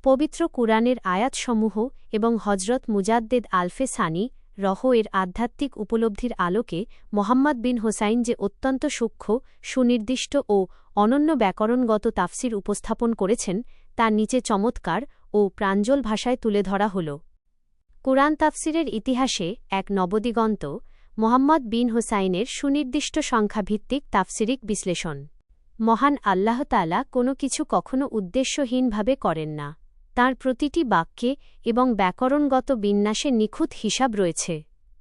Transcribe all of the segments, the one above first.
পবিত্র কুরআনের আয়াতসমূহ এবং হজরত মুজাদ্দেদ আলফে সানি এর আধ্যাত্মিক উপলব্ধির আলোকে মোহাম্মদ বিন হোসাইন যে অত্যন্ত সূক্ষ্ম, সুনির্দিষ্ট ও অনন্য ব্যাকরণগত তাফসির উপস্থাপন করেছেন তা নিচে চমৎকার ও প্রাঞ্জল ভাষায় তুলে ধরা হল। কুরআন তাফসিরের ইতিহাসে এক নবদিগন্ত, মোহাম্মদ বিন হোসাইনের সুনির্দিষ্ট সংখ্যাভিত্তিক তাফসিরিক বিশ্লেষণ। মহান আল্লাহ তাআলা কোনো কিছু কখনো উদ্দেশ্যহীনভাবে করেন না। তাঁর প্রতিটি বাক্যে এবং ব্যাকরণগত বিন্যাসে নিখুঁত হিসাব রয়েছে।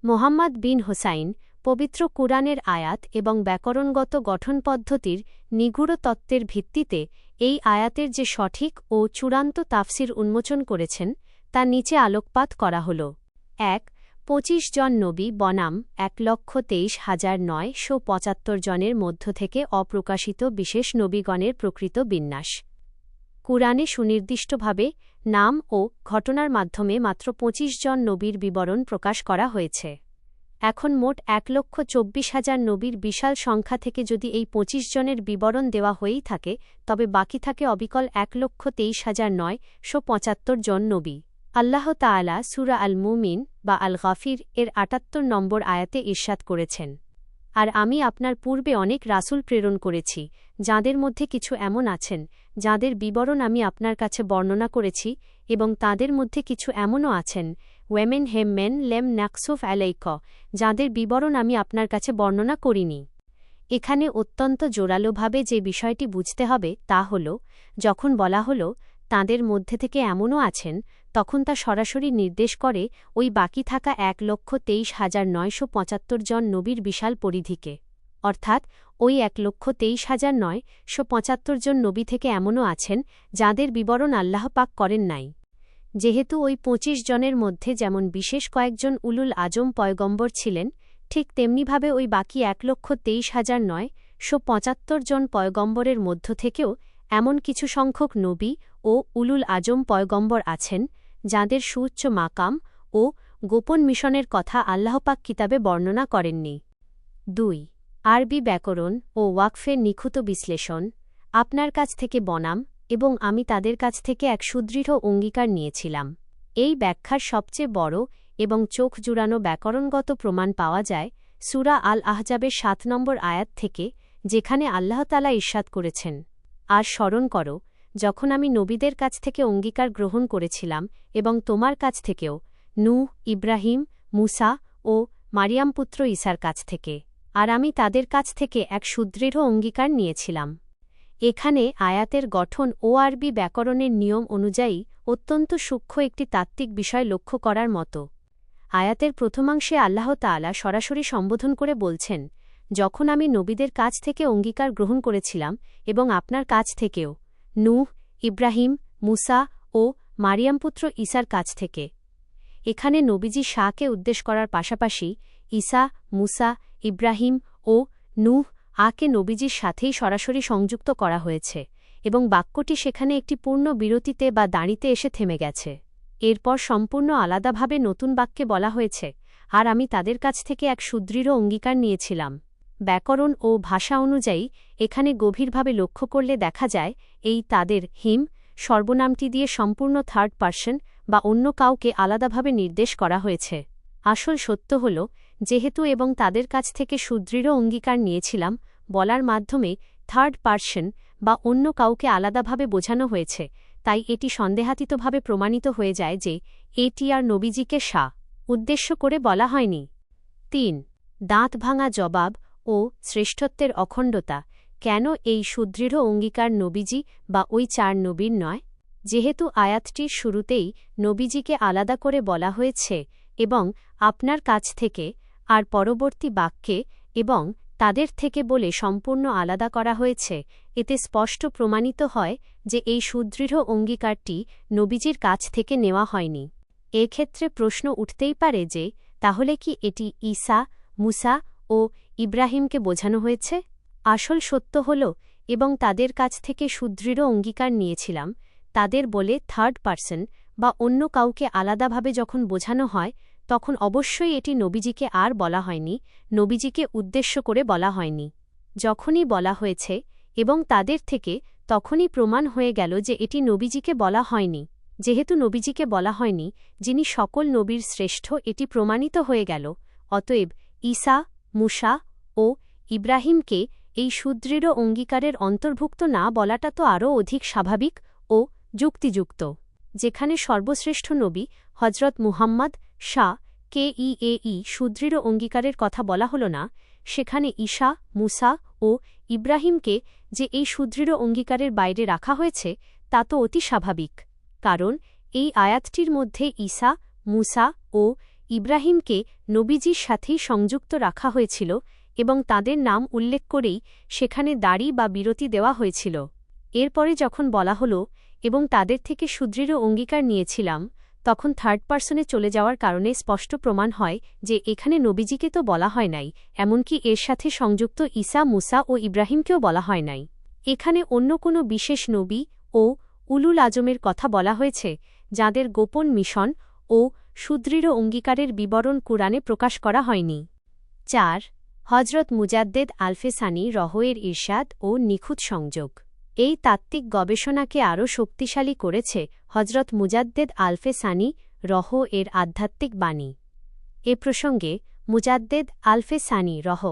মোহাম্মদ বিন হোসাইন পবিত্র কুরআনের আয়াত এবং ব্যাকরণগত গঠন পদ্ধতির নিগূঢ় তত্ত্বের ভিত্তিতে এই আয়াতের যে সঠিক ও চূড়ান্ত তাফসির উন্মোচন করেছেন তা নিচে আলোকপাত করা হল। ১. ২৫ জন নবী বনাম ১,২৩,৯৭৫ জনের মধ্য থেকে অপ্রকাশিত বিশেষ নবীগণের প্রকৃত বিন্যাস। কুরআনে সুনির্দিষ্টভাবে নাম ও ঘটনার মাধ্যমে মাত্র ২৫ জন নবীর বিবরণ প্রকাশ করা হয়েছে। এখন মোট ১,২৪,০০০ নবীর বিশাল সংখ্যা থেকে যদি এই ২৫ জনের বিবরণ দেওয়া হয়েই থাকে, তবে বাকি থাকে অবিকল ১,২৩,৯৭৫ জন নবী। আল্লাহ তাআলা সূরা আল মুমিন বা আল গাফির এর ৭৮ নম্বর আয়াতে ইরশাদ করেছেন, আর আমি আপনার পূর্বে অনেক রাসূল প্রেরণ করেছি, যাঁদের মধ্যে কিছু এমন আছেন যাঁদের বিবরণ আমি আপনার কাছে বর্ণনা করেছি, এবং তাঁদের মধ্যে কিছু এমনও আছেন ওয়েমেন হেম মেন লেম নাকসুফ আলাইক, যাঁদের বিবরণ আমি আপনার কাছে বর্ণনা করিনি। এখানে অত্যন্ত জোরালোভাবে যে বিষয়টি বুঝতে হবে তা হল, যখন বলা হল তাঁদের মধ্যে থেকে এমনও আছেন, তখন তা সরাসরি নির্দেশ করে ওই বাকি থাকা ১,২৩,৯৭৫ জন নবীর বিশাল পরিধিকে। অর্থাৎ ওই ১,২৩,৯৭৫ জন নবী থেকে এমনও আছেন যাঁদের বিবরণ আল্লাহ পাক করেন নাই। যেহেতু ওই ২৫ জনের মধ্যে যেমন বিশেষ কয়েকজন উলুল আজম পয়গম্বর ছিলেন, ঠিক তেমনিভাবে ওই বাকি ১,২৩,৯৭৫ জন পয়গম্বরের মধ্য থেকেও এমন কিছু সংখ্যক নবী ও উলুল আজম পয়গম্বর আছেন যাঁদের সুউচ্চ মাকাম ও গোপন মিশনের কথা আল্লাহ পাক কিতাবে বর্ণনা করেননি। ২. আরবি ব্যাকরণ ও ওয়াকফের নিখুঁত বিশ্লেষণ। আপনার কাছ থেকে বনাম এবং আমি তাদের কাছ থেকে এক সুদৃঢ় অঙ্গীকার নিয়েছিলাম। এই ব্যাখ্যার সবচেয়ে বড় এবং চোখ জুড়ানো ব্যাকরণগত প্রমাণ পাওয়া যায় সূরা আল আহজাবের ৭ নম্বর আয়াত থেকে, যেখানে আল্লাহ তাআলা ইরশাদ করেছেন, আর স্মরণ করো যখন আমি নবীদের কাছ থেকে অঙ্গীকার গ্রহণ করেছিলাম এবং তোমার কাছ থেকেও, নূহ, ইব্রাহিম, মুসা ও মারিয়াম পুত্র ঈসার কাছ থেকে, আর আমি তাদের কাছ থেকে এক সুদৃঢ় অঙ্গীকার নিয়েছিলাম। এখানে আয়াতের গঠন ও আরবি ব্যাকরণের নিয়ম অনুযায়ী অত্যন্ত সূক্ষ্ম একটি তাত্ত্বিক বিষয় লক্ষ্য করার মতো। আয়াতের প্রথমাংশে আল্লাহ তাআলা সরাসরি সম্বোধন করে বলছেন, যখন আমি নবীদের কাছ থেকে অঙ্গীকার গ্রহণ করেছিলাম এবং আপনার কাছ থেকেও, নূহ, ইব্রাহিম, মুসা ও মারিয়াম পুত্র ঈসার কাছ থেকে। এখানে নবীজি শাহকে উদ্দেশ করার পাশাপাশি ঈসা, মুসা, ইব্রাহিম ও নূহ আকে নবীজির সাথেই সরাসরি সংযুক্ত করা হয়েছে এবং বাক্যটি সেখানে একটি পূর্ণ বিরতিতে বা দাঁড়িতে এসে থেমে গেছে। এরপর সম্পূর্ণ আলাদাভাবে নতুন বাক্যে বলা হয়েছে, আর আমি তাদের কাছ থেকে এক সুদৃঢ় অঙ্গীকার নিয়েছিলাম। ব্যাকরণ ও ভাষা অনুযায়ী এখানে গভীরভাবে লক্ষ্য করলে দেখা যায় এই তাদের হিম সর্বনামটি দিয়ে সম্পূর্ণ থার্ড পার্সন বা অন্য কাউকে আলাদাভাবে নির্দেশ করা হয়েছে। আসল সত্য হল, যেহেতু এবং তাদের কাছ থেকে সুদৃঢ় অঙ্গীকার নিয়েছিলাম বলার মাধ্যমে থার্ড পার্সন বা অন্য কাউকে আলাদাভাবে বোঝানো হয়েছে, তাই এটি সন্দেহাতীতভাবে প্রমাণিত হয়ে যায় যে এটি আর নবীজিকে শাহ উদ্দেশ্য করে বলা হয়নি। ৩. দাঁত ভাঙা জবাব ও শ্রেষ্ঠত্বের অখণ্ডতা। কেন এই সুদৃঢ় অঙ্গীকার নবীজি বা ওই ৪ নবীর নয়? যেহেতু আয়াতটির শুরুতেই নবীজিকে আলাদা করে বলা হয়েছে এবং আপনার কাছ থেকে, আর পরবর্তী বাক্যে এবং তাদের থেকে বলে সম্পূর্ণ আলাদা করা হয়েছে, এতে স্পষ্ট প্রমাণিত হয় যে এই সুদৃঢ় অঙ্গীকারটি নবীজির কাছ থেকে নেওয়া হয়নি। এক্ষেত্রে প্রশ্ন উঠতেই পারে যে, তাহলে কি এটি ঈসা, মুসা ও ইব্রাহিমকে বোঝানো হয়েছে? আসল সত্য হল, এবং তাদের কাছ থেকে সুদৃঢ় অঙ্গীকার নিয়েছিলাম তাদের বলে থার্ড পার্সন বা অন্য কাউকে আলাদাভাবে যখন বোঝানো হয়, তখন অবশ্যই এটি নবীজিকে আর বলা হয়নি, নবীজিকে উদ্দেশ্য করে বলা হয়নি। যখনই বলা হয়েছে এবং তাদের থেকে, তখনই প্রমাণ হয়ে গেল যে এটি নবীজিকে বলা হয়নি। যেহেতু নবীজিকে বলা হয়নি যিনি সকল নবীর শ্রেষ্ঠ, এটি প্রমাণিত হয়ে গেল। অতএব ঈসা, মুসা ও ইব্রাহিমকে এই সুদৃঢ় অঙ্গীকারের অন্তর্ভুক্ত না বলাটা তো আরও অধিক স্বাভাবিক ও যুক্তিযুক্ত। যেখানে সর্বশ্রেষ্ঠ নবী হজরত মুহাম্মদ শাহ কেইএই সুদৃঢ় অঙ্গীকারের কথা বলা হল না, সেখানে ঈসা, মুসা ও ইব্রাহিমকে যে এই সুদৃঢ় অঙ্গীকারের বাইরে রাখা হয়েছে তা তো অতি স্বাভাবিক। কারণ এই আয়াতটির মধ্যে ঈসা, মুসা ও ইব্রাহিমকে নবীজির সাথেই সংযুক্ত রাখা হয়েছিল এবং তাদের নাম উল্লেখ করেই সেখানে দাড়ি বা বিরতি দেওয়া হয়েছিল। এরপরে যখন বলা হল এবং তাদের থেকে সুদৃঢ় অঙ্গীকার নিয়েছিলাম, তখন থার্ড পার্সনে চলে যাওয়ার কারণে স্পষ্ট প্রমাণ হয় যে এখানে নবীজিকে তো বলা হয় নাই, এমনকি এর সাথে সংযুক্ত ঈসা, মুসা ও ইব্রাহিমকেও বলা হয় নাই। এখানে অন্য কোনো বিশেষ নবী ও উলুল আজমের কথা বলা হয়েছে যাদের গোপন মিশন ও সুদৃঢ় অঙ্গীকারের বিবরণ কুরআনে প্রকাশ করা হয়নি। ৪. হজরত মুজাদ্দেদ আলফে সানি রহ-এর ইরশাদ ও নিখুঁত সংযোগ। এই তাত্ত্বিক গবেষণাকে আরও শক্তিশালী করেছে হজরত মুজাদ্দেদ আলফে সানি রহ-এর আধ্যাত্মিক বাণী। এ প্রসঙ্গে মুজাদ্দেদ আলফে সানি রহ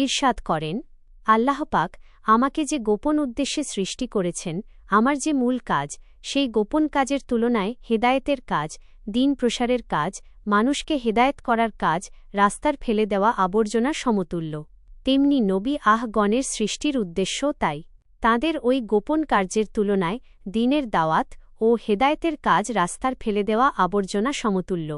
ইরশাদ করেন, আল্লাহ পাক আমাকে যে গোপন উদ্দেশ্যে সৃষ্টি করেছেন, আমার যে মূল কাজ, সেই গোপন কাজের তুলনায় হেদায়েতের কাজ, দিন প্রসারের কাজ, মানুষকে হেদায়েত করার কাজ রাস্তার ফেলে দেওয়া আবর্জনার সমতুল্য। তেমনি নবী গণের সৃষ্টির উদ্দেশ্যও তাই। তাঁদের ওই গোপন কার্যের তুলনায় দিনের দাওয়াত ও হেদায়েতের কাজ রাস্তার ফেলে দেওয়া আবর্জনা সমতুল্য।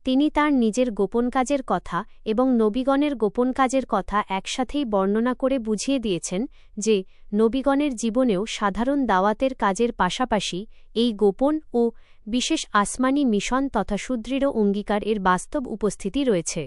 তিনি তাঁর নিজের গোপন কাজের কথা এবং নবীগণের গোপন কাজের কথা একসাথেই বর্ণনা করে বুঝিয়ে দিয়েছেন যে নবীগণের জীবনেও সাধারণ দাওয়াতের কাজের পাশাপাশি এই গোপন ও বিশেষ আসমানি মিশন তথা সুদৃঢ় অঙ্গীকার এর বাস্তব উপস্থিতি রয়েছে।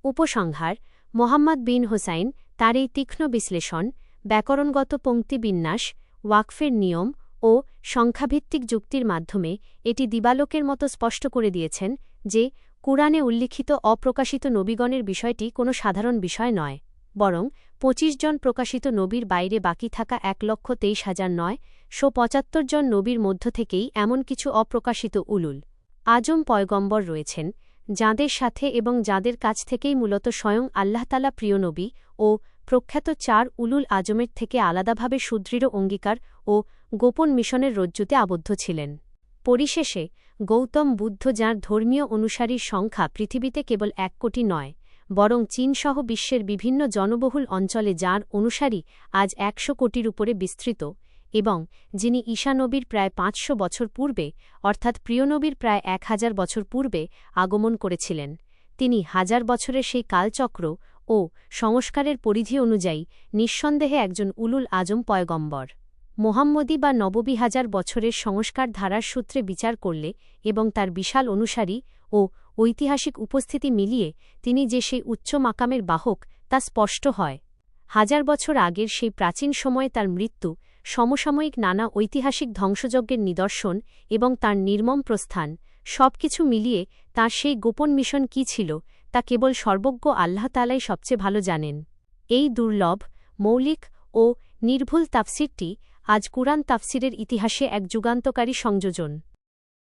উপসংহার: মোহাম্মদ বিন হোসাইন তার এই তীক্ষ্ণ বিশ্লেষণ, ব্যাকরণগত পংক্তিবিন্যাস, ওয়াকফের নিয়ম ও সংখ্যাভিত্তিক যুক্তির মাধ্যমে এটি দিবালোকের মতো স্পষ্ট করে দিয়েছেন যে কুরআনে উল্লিখিত অপ্রকাশিত নবীগণের বিষয়টি কোনো সাধারণ বিষয় নয়, বরং ২৫ জন প্রকাশিত নবীর বাইরে বাকি থাকা ১,২৩,৯৭৫ জন নবীর মধ্য থেকেই এমন কিছু অপ্রকাশিত উলুল আজম পয়গম্বর রয়েছেন, যাঁদের সাথে এবং যাঁদের কাছ থেকেই মূলত স্বয়ং আল্লাহতালা প্রিয় নবী ও প্রখ্যাত ৪ উলুল আজমের থেকে আলাদাভাবে সুদৃঢ় অঙ্গীকার ও গোপন মিশনের রজ্জুতে আবদ্ধ ছিলেন। পরিশেষে গৌতম বুদ্ধ, যাঁর ধর্মীয় অনুসারীর সংখ্যা পৃথিবীতে কেবল ১ কোটি নয়, বরং চীনসহ বিশ্বের বিভিন্ন জনবহুল অঞ্চলে যাঁর অনুসারী আজ ১০০ কোটির উপরে বিস্তৃত, এবং যিনি ঈসা নবীর প্রায় ৫০০ বছর পূর্বে অর্থাৎ প্রিয়নবীর প্রায় ১,০০০ বছর পূর্বে আগমন করেছিলেন, তিনি হাজার বছরের সেই কালচক্র ও সংস্কারের পরিধি অনুযায়ী নিঃসন্দেহে একজন উলুল আজম পয়গম্বর। মোহাম্মদী বা নববী হাজার বছরের সংস্কার ধারার সূত্রে বিচার করলে এবং তার বিশাল অনুসারী ও ঐতিহাসিক উপস্থিতি মিলিয়ে তিনি যে সেই উচ্চ মাকামের বাহক তা স্পষ্ট হয়। হাজার বছর আগের সেই প্রাচীন সময়ে তার মৃত্যু, সমসাময়িক নানা ঐতিহাসিক ধ্বংসযজ্ঞের নিদর্শন এবং তার নির্মম প্রস্থান, সবকিছু মিলিয়ে তাঁর সেই গোপন মিশন কী ছিল তা কেবল সর্বজ্ঞ আল্লাহ তাআলাই সবচেয়ে ভালো জানেন। এই দুর্লভ, মৌলিক ও নির্ভুল তাফসিরটি আজ কুরআন তাফসিরের ইতিহাসে এক যুগান্তকারী সংযোজন।